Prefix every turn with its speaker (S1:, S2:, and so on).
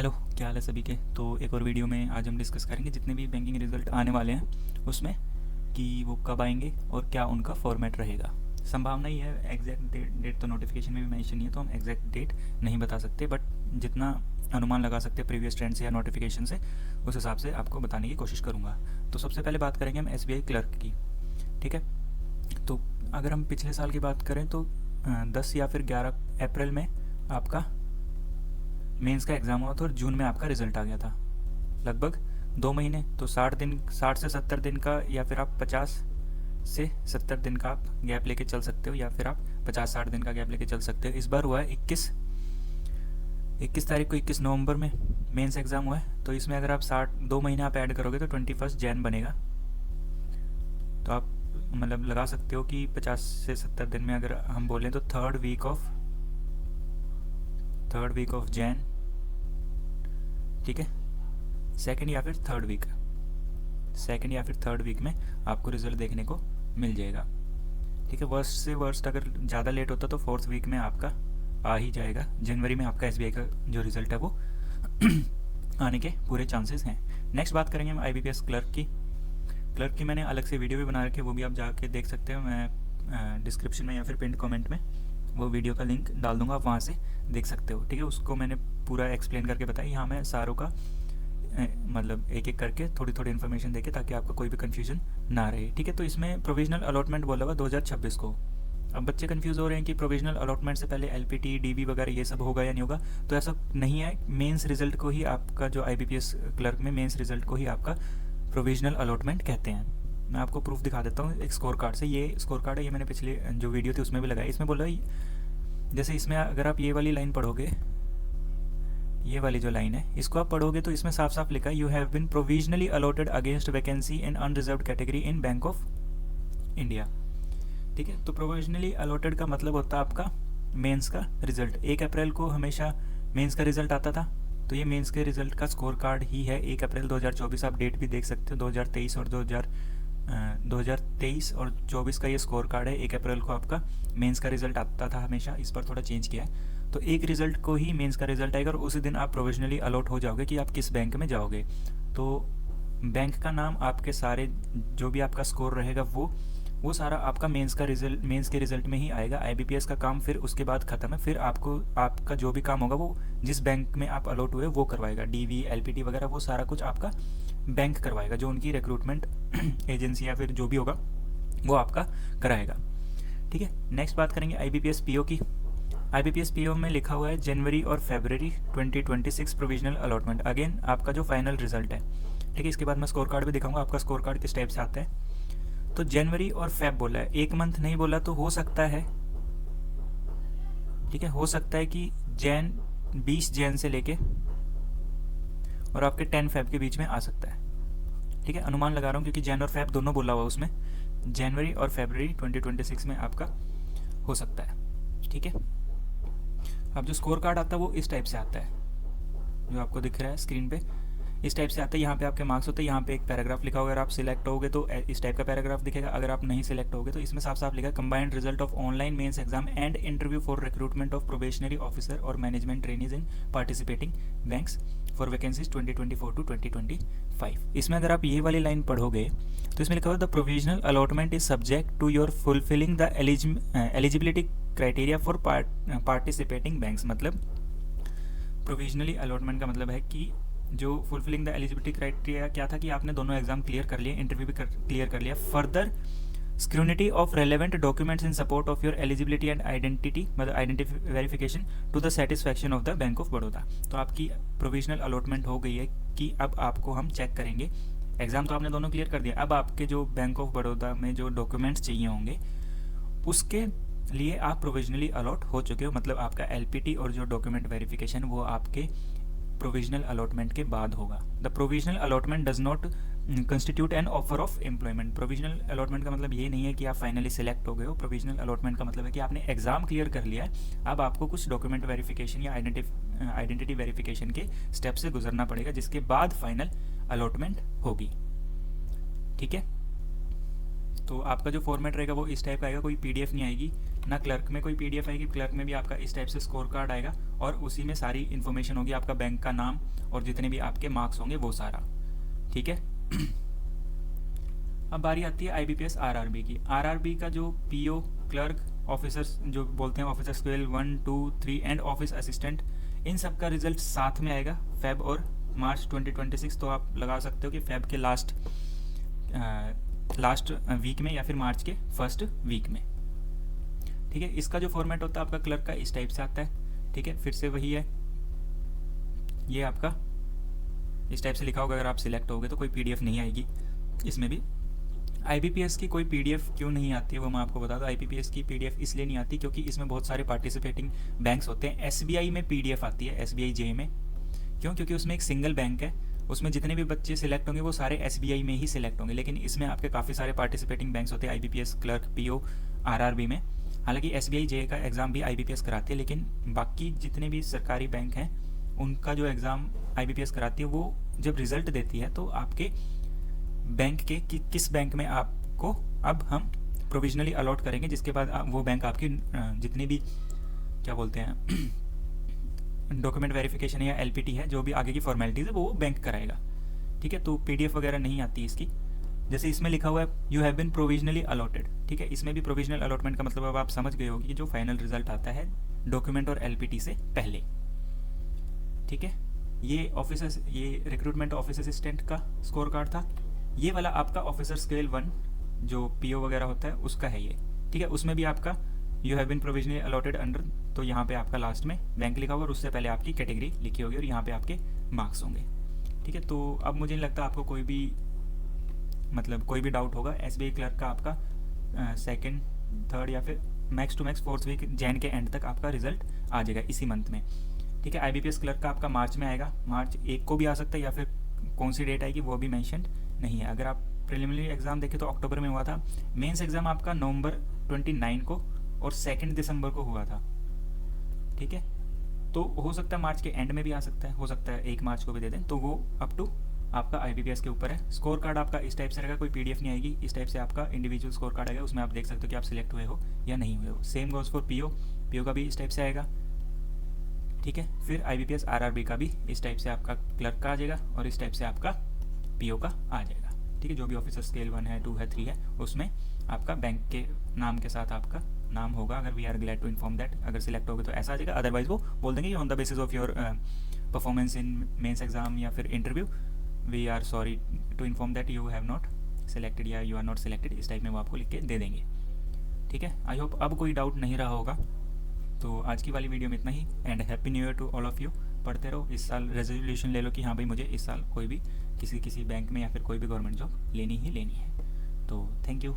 S1: Hello, क्या हाल है सभी के। तो एक और वीडियो में आज हम डिस्कस करेंगे जितने भी बैंकिंग रिजल्ट आने वाले हैं उसमें कि वो कब आएंगे और क्या उनका फॉर्मेट रहेगा। संभावना ही है, एग्जैक्ट डेट तो नोटिफिकेशन में भी मेंशन नहीं है, तो हम एग्जैक्ट डेट नहीं बता सकते, बट जितना अनुमान लगा सकते हैं प्रीवियस ट्रेंड से या नोटिफिकेशन से, उस हिसाब से आपको बताने की कोशिश करूँगा। तो सबसे पहले बात करेंगे हम SBI क्लर्क की। ठीक है, तो अगर हम पिछले साल की बात करें तो 10 या फिर 11 अप्रैल में आपका मेंस का एग्ज़ाम हुआ था और जून में आपका रिजल्ट आ गया था। लगभग 2 महीने, तो 60 दिन, 60 से 70 दिन का, या फिर आप 50 से 70 दिन का आप गैप लेके चल सकते हो, या फिर आप 50-60 दिन का गैप लेके चल सकते हो। इस बार हुआ है 21 तारीख को, 21 नवंबर में मेंस एग्ज़ाम हुआ है। तो इसमें अगर आप 2 महीने आप ऐड करोगे तो 21 जैन बनेगा। तो आप मतलब लगा सकते हो कि 50 से 70 दिन में अगर हम बोलें तो थर्ड वीक ऑफ जैन, ठीक है, सेकंड या फिर थर्ड वीक में आपको रिजल्ट देखने को मिल जाएगा। ठीक है, वर्स्ट से वर्स्ट अगर ज़्यादा लेट होता तो 4th वीक में आपका आ ही जाएगा। जनवरी में आपका SBI का जो रिज़ल्ट है वो आने के पूरे चांसेस हैं। नेक्स्ट बात करेंगे हम IBPS क्लर्क की मैंने अलग से वीडियो भी बना रखी है, वो भी आप जाके देख सकते हो। मैं डिस्क्रिप्शन में या फिर पिन कमेंट में वो वीडियो का लिंक डाल दूंगा, आप वहाँ से देख सकते हो। ठीक है, उसको मैंने पूरा एक्सप्लेन करके बताया। यहाँ मैं सारों का मतलब एक एक करके थोड़ी थोड़ी इन्फॉर्मेशन देके, ताकि आपको कोई भी कन्फ्यूजन ना रहे। ठीक है, तो इसमें प्रोविजनल अलॉटमेंट बोला हुआ 2026 को। अब बच्चे कंफ्यूज हो रहे हैं कि प्रोविजनल अलॉटमेंट से पहले LPT DB वगैरह ये सब होगा या नहीं होगा। तो ऐसा नहीं है, मेंस रिजल्ट को ही आपका जो IBPS क्लर्क में मेंस रिजल्ट को ही आपका प्रोविजनल अलॉटमेंट कहते हैं। मैं आपको प्रूफ दिखा देता हूँ एक स्कोर कार्ड से। ये स्कोर कार्ड है, ये मैंने पिछले जो वीडियो थी उसमें भी लगाया। इसमें बोला जैसे इसमें अगर आप ये वाली लाइन पढ़ोगे, ये वाली जो लाइन है इसको आप पढ़ोगे तो इसमें साफ साफ लिखा है, you have been provisionally allotted against vacancy in unreserved category in bank of India. ठीक है, तो प्रोविजनली अलॉटेड का मतलब होता है आपका मेंस का रिजल्ट। 1 अप्रैल को हमेशा मेंस का रिजल्ट आता था, तो ये मेंस के रिजल्ट का स्कोर कार्ड ही है 1 अप्रैल 2024। आप डेट भी देख सकते हो, 2023 और 2024 का ये स्कोर कार्ड है। 1 अप्रैल को आपका मेंस का रिजल्ट आता था हमेशा, इस पर थोड़ा चेंज किया है। तो एक रिजल्ट को ही मेंस का रिजल्ट आएगा और उसी दिन आप प्रोविजनली अलॉट हो जाओगे कि आप किस बैंक में जाओगे। तो बैंक का नाम, आपके सारे जो भी आपका स्कोर रहेगा वो सारा आपका मेंस के रिजल्ट में ही आएगा। IBPS का काम फिर उसके बाद ख़त्म है। फिर आपका जो भी काम होगा वो जिस बैंक में आप अलॉट हुए वो करवाएगा। DV LPT वगैरह वो सारा कुछ आपका बैंक करवाएगा, जो उनकी रिक्रूटमेंट एजेंसी या फिर जो भी होगा वो आपका कराएगा। ठीक है, नेक्स्ट बात करेंगे IBPS PO की। IBPS PO में लिखा हुआ है जनवरी और फरवरी 2026 प्रोविजनल अलॉटमेंट। अगेन आपका जो फाइनल रिजल्ट है। ठीक है, इसके बाद मैं स्कोर कार्ड भी दिखाऊंगा आपका स्कोर कार्ड किस टाइप से आता है। तो जनवरी और फेब बोला है, एक मंथ नहीं बोला। तो हो सकता है, ठीक है, हो सकता है कि 20 जैन से लेके और आपके 10 फेब के बीच में आ सकता है। ठीक है, अनुमान लगा रहा हूँ क्योंकि जैन और फेब दोनों बोला हुआ उसमें। जनवरी और फरवरी 2026 में आपका हो सकता है। ठीक है, अब जो स्कोर कार्ड आता है वो इस टाइप से आता है, जो आपको दिख रहा है स्क्रीन पे, इस टाइप से आता है। यहाँ पे आपके मार्क्स होते हैं, यहाँ पे एक पैराग्राफ लिखा होगा। अगर आप सिलेक्ट होगे तो इस टाइप का पैराग्राफ दिखेगा। अगर आप नहीं सिलेक्ट होगे तो इसमें साफ साफ लिखा है, combined result of online mains exam and interview for recruitment of probationary officer और management trainees in participating banks for vacancies 2024 to 2025। इसमें अगर आप ये वाली लाइन पढ़ोगे तो इसमें लिखा हुआ, the provisional allotment is subject to your fulfilling the eligibility criteria for participating banks. मतलब प्रोविजनली अलॉटमेंट का मतलब है कि जो फुलफिलिंग द एलिजिबिलिटी क्राइटेरिया क्या था कि आपने दोनों एग्जाम क्लियर कर लिए, इंटरव्यू भी क्लियर कर लिया। Further scrutiny of relevant documents in support of your eligibility and identity, मतलब identity verification to the satisfaction of the bank of Baroda. तो आपकी प्रोविजनल अलॉटमेंट हो गई है कि अब आपको हम चेक करेंगे। एग्जाम तो आपने दोनों क्लियर कर दिया, अब आपके जो बैंक ऑफ बड़ौदा में जो डॉक्यूमेंट्स चाहिए होंगे उसके लिए आप प्रोविजनली अलॉट हो चुके हो। मतलब आपका LPT और जो डॉक्यूमेंट वेरिफिकेशन वो आपके प्रोविजनल अलॉटमेंट के बाद होगा। The provisional allotment does not constitute an offer of employment. Provisional allotment का मतलब ये नहीं है कि आप फाइनली सिलेक्ट हो गए हो। प्रोविजनल अलॉटमेंट का मतलब है कि आपने एग्जाम क्लियर कर लिया है, अब आपको कुछ डॉक्यूमेंट वेरिफिकेशन या आइडेंटिटी वेरिफिकेशन के स्टेप से गुजरना पड़ेगा, जिसके बाद फाइनल अलॉटमेंट होगी। ठीक है, तो आपका जो फॉर्मेट रहेगा वो इस टाइप का आएगा, कोई पीडीएफ नहीं आएगी, ना क्लर्क में कोई पीडीएफ आएगी, क्लर्क में भी आपका इस टाइप से स्कोर कार्ड आएगा और उसी में सारी इन्फॉर्मेशन होगी, आपका बैंक का नाम और जितने भी आपके मार्क्स होंगे वो सारा। ठीक है। अब बारी आती है IBPS RRB की। RRB का जो PO क्लर्क ऑफिसर्स जो बोलते हैं, officer scale 1, 2, 3 and office assistant, इन सब का रिजल्ट साथ में आएगा फेब और मार्च 2026। तो आप लगा सकते हो कि फेब के लास्ट वीक में या फिर मार्च के फर्स्ट वीक में। ठीक है। इसका जो फॉर्मेट होता है आपका क्लर्क का इस टाइप से आता है। ठीक है, फिर से वही है, ये आपका इस टाइप से लिखा होगा। अगर आप सिलेक्ट होगे तो कोई पीडीएफ नहीं आएगी इसमें भी। IBPS की कोई पीडीएफ क्यों नहीं आती है वो मैं आपको बता दूं। IBPS की पीडीएफ इसलिए नहीं आती क्योंकि इसमें बहुत सारे पार्टिसिपेटिंग बैंक्स होते हैं। SBI में पीडीएफ आती है, SBI J में। क्यों? क्योंकि उसमें एक सिंगल बैंक है, उसमें जितने भी बच्चे सिलेक्ट होंगे वो सारे SBI में ही सिलेक्ट होंगे। लेकिन इसमें आपके काफ़ी सारे पार्टिसिपेटिंग बैंक्स होते हैं IBPS क्लर्क, PO, RRB में। हालांकि SBI J का एग्ज़ाम भी IBPS कराती है, लेकिन बाकी जितने भी सरकारी बैंक हैं उनका जो एग्ज़ाम IBPS कराती है वो जब रिज़ल्ट देती है तो आपके बैंक के किस बैंक में आपको अब हम प्रोविजनली अलॉट करेंगे, जिसके बाद वो बैंक आपकी जितनी भी क्या बोलते हैं डॉक्यूमेंट वेरिफिकेशन या LPT है, जो भी आगे की फॉर्मेलिटीज़ है वो बैंक कराएगा। ठीक है। तो पीडीएफ वगैरह नहीं आती इसकी। जैसे इसमें लिखा हुआ है you have been provisionally allotted. ठीक है, इसमें भी प्रोविजनल अलॉटमेंट का मतलब अब आप समझ गए होगी कि जो फाइनल रिजल्ट आता है डॉक्यूमेंट और LPT से पहले। ठीक है, ये रिक्रूटमेंट ऑफिस असिस्टेंट का स्कोर कार्ड था। ये वाला आपका ऑफिसर स्केल 1 जो PO वगैरह होता है उसका है ये। ठीक है, उसमें भी आपका you have been provisionally allotted under, तो यहाँ पे आपका लास्ट में बैंक लिखा होगा और उससे पहले आपकी कैटेगरी लिखी होगी और यहाँ पे आपके मार्क्स होंगे। ठीक है, तो अब मुझे नहीं लगता आपको कोई भी डाउट होगा। SBI क्लर्क का आपका सेकेंड, थर्ड या फिर max to max 4th week Jan के एंड तक आपका रिजल्ट आ जाएगा इसी मंथ में। ठीक है। IBPS क्लर्क का आपका मार्च में आएगा, मार्च 1 को भी आ सकता है या फिर कौन सी डेट आएगी वो भी मेंशन नहीं है। अगर आप प्रिलिमिनरी एग्जाम देखें तो अक्टूबर में हुआ था। मेंस एग्जाम आपका नवंबर 29 को और 2 दिसंबर को हुआ था। ठीक है, तो हो सकता है मार्च के एंड में भी आ सकता है, हो सकता है 1 मार्च को भी दे दें, तो वो अप टू आपका IBPS के ऊपर है। स्कोर कार्ड आपका इस टाइप से रहेगा, कोई पीडीएफ नहीं आएगी। इस टाइप से आपका इंडिविजुअल स्कोर कार्ड आएगा, उसमें आप देख सकते हो कि आप सिलेक्ट हुए हो या नहीं हुए हो। सेम गोज फॉर PO का भी इस टाइप से आएगा। ठीक है, फिर IBPS RRB का भी इस टाइप से आपका क्लर्क का आ जाएगा और इस टाइप से आपका PO का आ जाएगा। ठीक है, जो भी ऑफिसर स्केल 1 है, 2 है, 3 है, उसमें आपका बैंक के नाम के साथ आपका नाम होगा। अगर we are glad to inform that, अगर सिलेक्ट होगे तो ऐसा आ जाएगा। अदरवाइज वो बोल देंगे on the basis of your performance in mains exam या फिर interview, we are sorry to inform that you have not selected या यू आर नॉट सिलेक्टेड, इस टाइप में वो आपको लिख के दे देंगे। ठीक है, आई होप अब कोई डाउट नहीं रहा होगा। तो आज की वाली वीडियो में इतना ही and happy new year to all of you. पढ़ते रहो, इस साल रेजोल्यूशन ले लो कि हाँ भाई मुझे इस साल कोई भी किसी बैंक में या फिर कोई भी गवर्नमेंट जॉब लेनी ही लेनी है। तो थैंक यू।